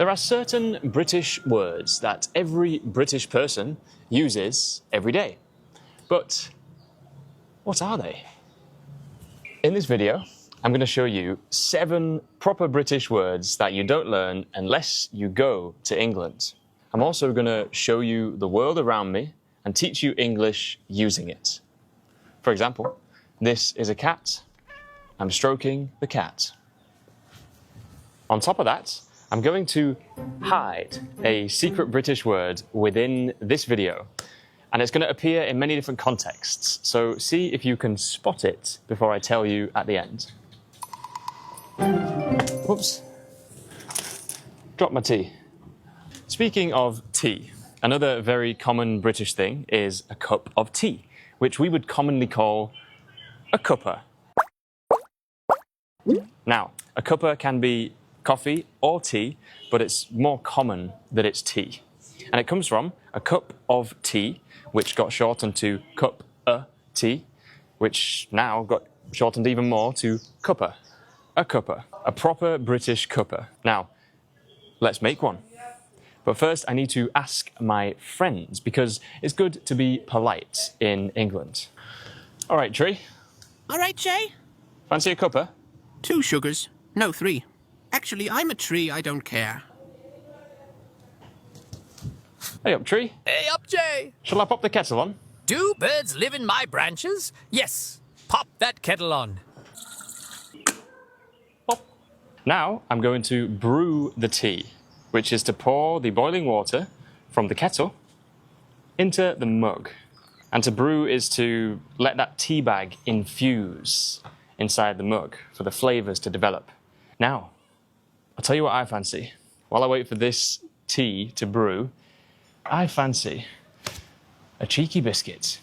There are certain British words that every British person uses every day. But what are they? In this video, I'm going to show you 7 proper British words that you don't learn unless you go to England. I'm also going to show you the world around me and teach you English using it. For example, this is a cat. I'm stroking the cat. On top of that, I'm going to hide a secret British word within this video. And it's going to appear in many different contexts. So see if you can spot it before I tell you at the end. Whoops. Dropped my tea. Speaking of tea, another very common British thing is a cup of tea, which we would commonly call a cuppa. Now, a cuppa can be coffee or tea, but it's more common that it's tea. And it comes from a cup of tea, which got shortened to cup-a tea, which now got shortened even more to cuppa. A cuppa, a proper British cuppa. Now, let's make one. But first, I need to ask my friends, because it's good to be polite in England. All right, Tree. All right, Jay. Fancy a cuppa? 2 sugars. No, 3. Actually, I'm a tree, I don't care. Hey up, Tree. Hey up, Jay! Shall I pop the kettle on? Do birds live in my branches? Yes. Pop that kettle on. Pop. Now I'm going to brew the tea, which is to pour the boiling water from the kettle into the mug. And to brew is to let that tea bag infuse inside the mug for the flavors to develop. Now, I'll tell you what I fancy. While I wait for this tea to brew, I fancy a cheeky biscuit.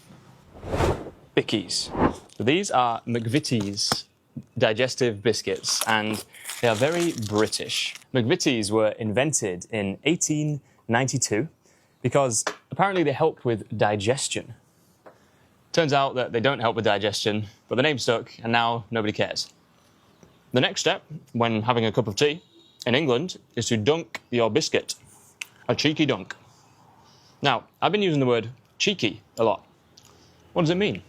Bickies. So these are McVitie's digestive biscuits, and they are very British. McVitie's were invented in 1892 because apparently they help with digestion. Turns out that they don't help with digestion, but the name stuck, and now nobody cares. The next step, when having a cup of tea in England, is to dunk your biscuit. A cheeky dunk. Now, I've been using the word cheeky a lot. What does it mean?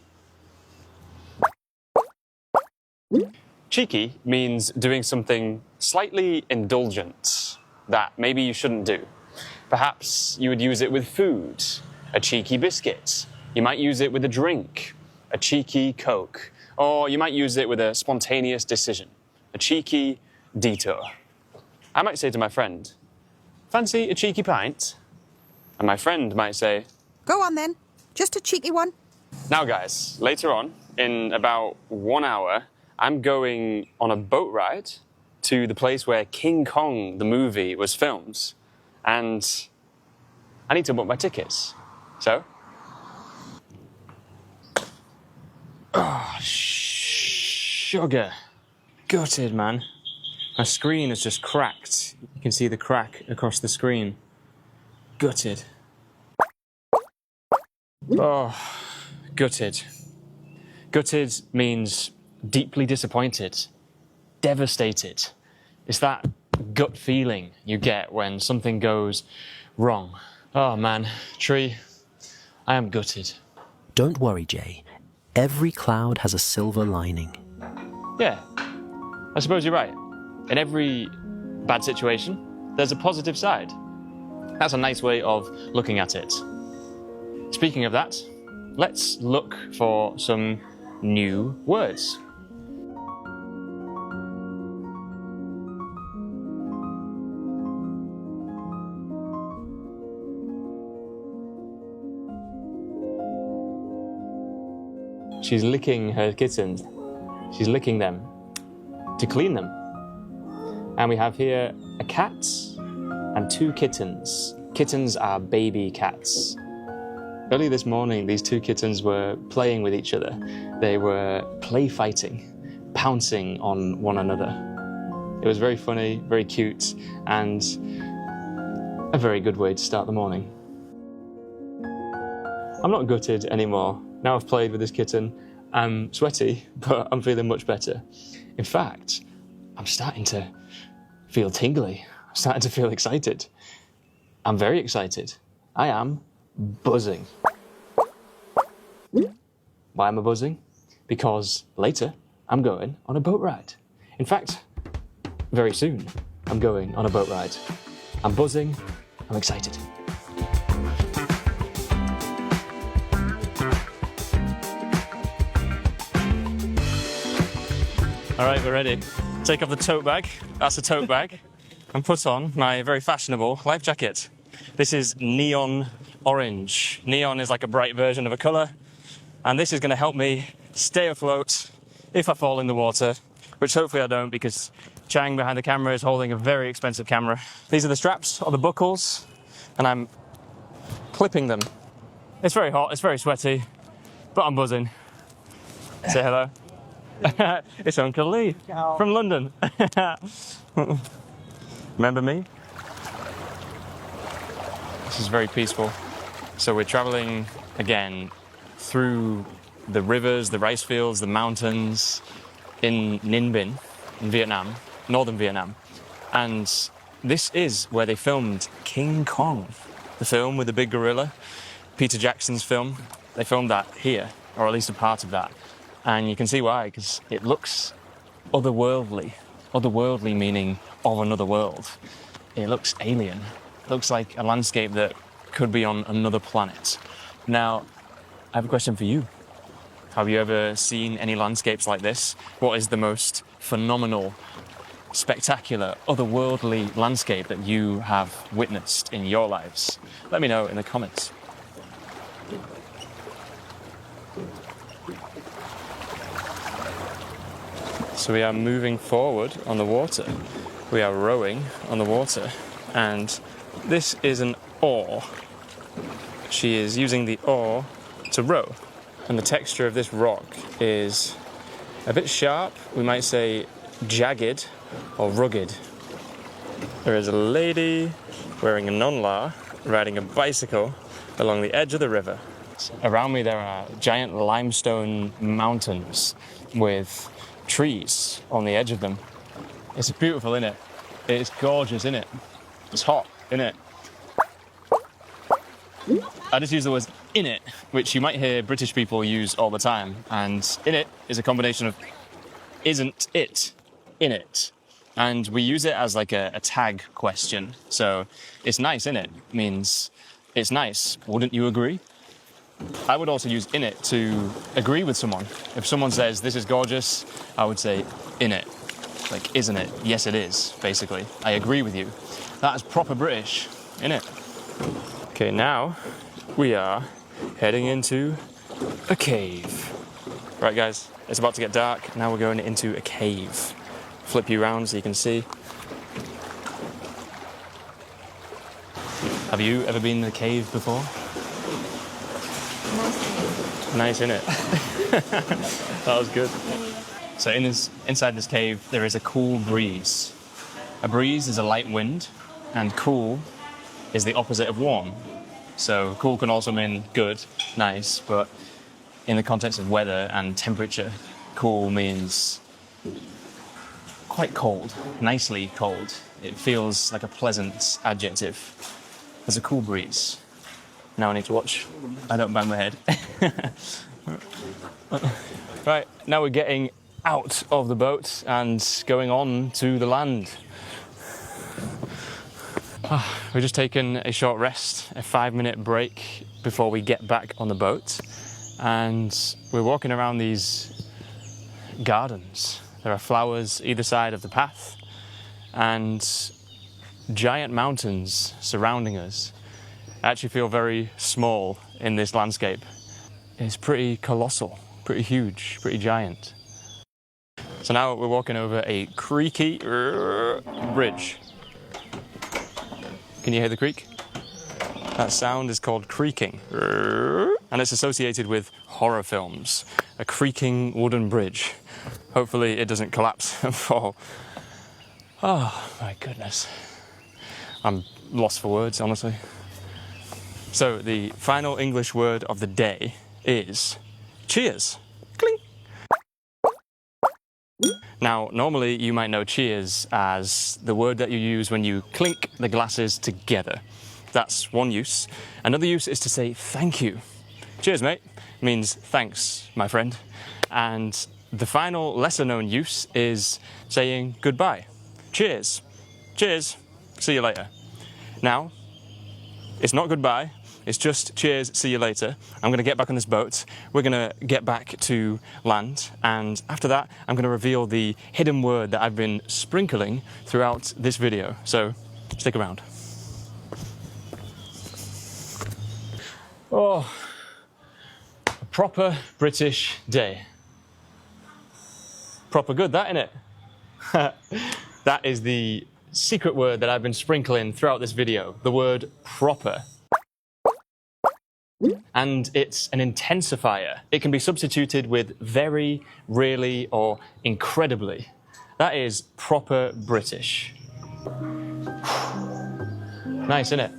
Cheeky means doing something slightly indulgent that maybe you shouldn't do. Perhaps you would use it with food, a cheeky biscuit. You might use it with a drink, a cheeky Coke. Or you might use it with a spontaneous decision, a cheeky detour. I might say to my friend, fancy a cheeky pint? And my friend might say, go on then, just a cheeky one. Now guys, later on, in about 1 hour, I'm going on a boat ride to the place where King Kong, the movie, was filmed. And I need to book my tickets. So, sugar. Gutted, man. My screen has just cracked. You can see the crack across the screen. Gutted. Oh, gutted. Gutted means deeply disappointed, devastated. It's that gut feeling you get when something goes wrong. Oh man, Tree, I am gutted. Don't worry, Jay. Every cloud has a silver lining. Yeah, I suppose you're right. In every bad situation, there's a positive side. That's a nice way of looking at it. Speaking of that, let's look for some new words. She's licking her kittens. She's licking them to clean them. And we have here a cat and 2 kittens. Kittens are baby cats. Early this morning, these 2 kittens were playing with each other. They were play fighting, pouncing on one another. It was very funny, very cute, and a very good way to start the morning. I'm not gutted anymore. Now I've played with this kitten, I'm sweaty, but I'm feeling much better. In fact, I'm starting to feel tingly. I'm starting to feel excited. I'm very excited. I am buzzing. Why am I buzzing? Because later I'm going on a boat ride. In fact, very soon I'm going on a boat ride. I'm buzzing, I'm excited. All right, we're ready. Take off the tote bag. That's a tote bag. And put on my very fashionable life jacket. This is neon orange. Neon is like a bright version of a colour. And this is going to help me stay afloat if I fall in the water, which hopefully I don't because Chang behind the camera is holding a very expensive camera. These are the straps or the buckles, and I'm clipping them. It's very hot, it's very sweaty, but I'm buzzing. Say hello. It's Uncle Lee from London. Remember me? This is very peaceful. So we're traveling again through the rivers, the rice fields, the mountains in Ninh Binh, in Vietnam, northern Vietnam. And this is where they filmed King Kong, the film with the big gorilla, Peter Jackson's film. They filmed that here, or at least a part of that. And you can see why, because it looks otherworldly. Otherworldly meaning of another world. It looks alien. It looks like a landscape that could be on another planet. Now, I have a question for you. Have you ever seen any landscapes like this? What is the most phenomenal, spectacular, otherworldly landscape that you have witnessed in your lives? Let me know in the comments. So we are moving forward on the water. We are rowing on the water. And this is an oar. She is using the oar to row. And the texture of this rock is a bit sharp, we might say jagged or rugged. There is a lady wearing a non-la riding a bicycle along the edge of the river. Around me there are giant limestone mountains with trees on the edge of them. It's beautiful, isn't it? It's gorgeous, isn't it? It's hot, isn't it? I just use the words in it, which you might hear British people use all the time. And in it is a combination of isn't it, in it. And we use it as like a tag question. So it's nice, innit? Means it's nice. Wouldn't you agree? I would also use in it to agree with someone. If someone says this is gorgeous, I would say in it. Like, isn't it? Yes, it is, basically. I agree with you. That's proper British, innit? Okay, now we are heading into a cave. Right, guys, it's about to get dark. Now we're going into a cave. Flip you around so you can see. Have you ever been in a cave before? Nice, innit? That was good. So inside this cave, there is a cool breeze. A breeze is a light wind, and cool is the opposite of warm. So cool can also mean good, nice, but in the context of weather and temperature, cool means quite cold, nicely cold. It feels like a pleasant adjective. There's a cool breeze. Now I need to watch I don't bang my head. Right, now we're getting out of the boat and going on to the land. We've just taken a short rest, a 5-minute break before we get back on the boat. And we're walking around these gardens. There are flowers either side of the path and giant mountains surrounding us. I actually feel very small in this landscape. It's pretty colossal, pretty huge, pretty giant. So now we're walking over a creaky bridge. Can you hear the creak? That sound is called creaking. And it's associated with horror films. A creaking wooden bridge. Hopefully it doesn't collapse and fall. Oh my goodness. I'm lost for words, honestly. So the final English word of the day is cheers. Clink. Now, normally you might know cheers as the word that you use when you clink the glasses together. That's one use. Another use is to say thank you. Cheers, mate, means thanks, my friend. And the final, lesser known use is saying goodbye. Cheers. Cheers. See you later. Now, it's not goodbye. It's just cheers, see you later. I'm going to get back on this boat. We're going to get back to land. And after that, I'm going to reveal the hidden word that I've been sprinkling throughout this video. So stick around. Oh, a proper British day. Proper good, that, innit? That is the secret word that I've been sprinkling throughout this video. The word proper. And it's an intensifier. It can be substituted with very, really, or incredibly. That is proper British. Nice, isn't it?